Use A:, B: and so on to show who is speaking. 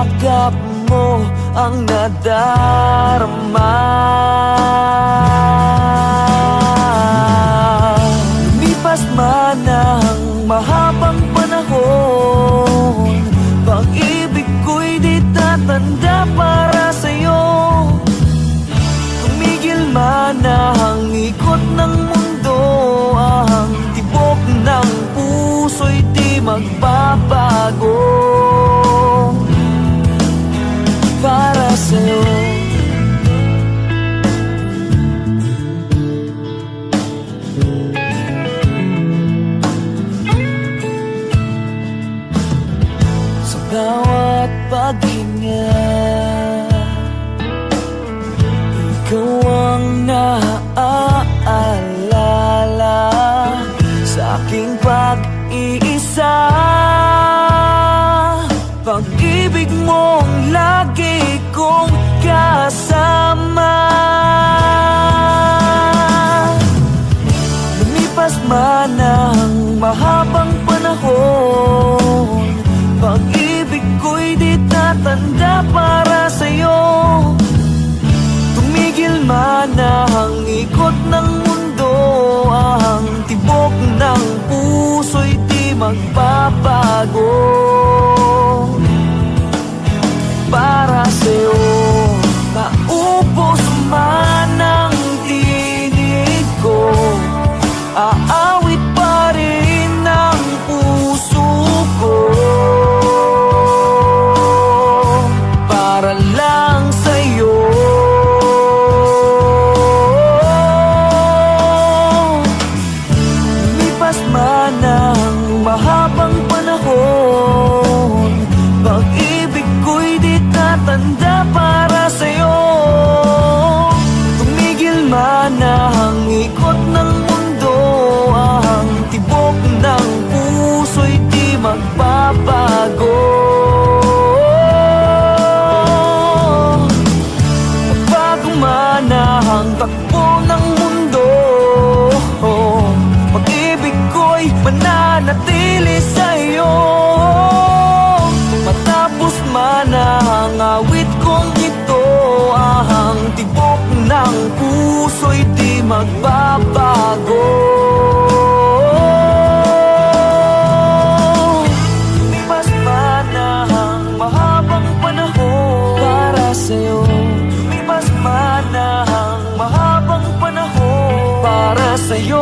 A: yakap mo ang nadarama. Lumipas man ang mahabang panahon, pag-ibig ko'y di tatanda para sa'yo. Tumigil man ang ikot ng mundo, ang tibok ng puso'y di magbabago para sa'yo. Sa bawat paghinga, ikaw ang naaalala sa aking pag-iisa. Pag-ibig mong lagi kong kasama. Lumipas man ang mahabang panahon, pag-ibig ko'y di tatanda para sa'yo. Tumigil man ang ikot ng mundo, ang tibok ng puso'y di magbabago para sa'yo. Maubos man ang tinig ko, aawit pa rin ang puso ko para lang sa'yo. Lumipas man ang mahabang panahon, pag-ibig ko'y di tatanda para sa'yo. Tumigil man ang ikot ng mundo, ang tibok ng puso'y di magbabago. Bago man ang takbo ng mundo, pag-ibig ko'y mananatili sa'yo. Matapos man ang awit kong ito, ang tibok ng puso'y di magbabago. Lumipas man ang mahabang panahon para sa'yo. Lumipas man ang mahabang panahon para sa'yo.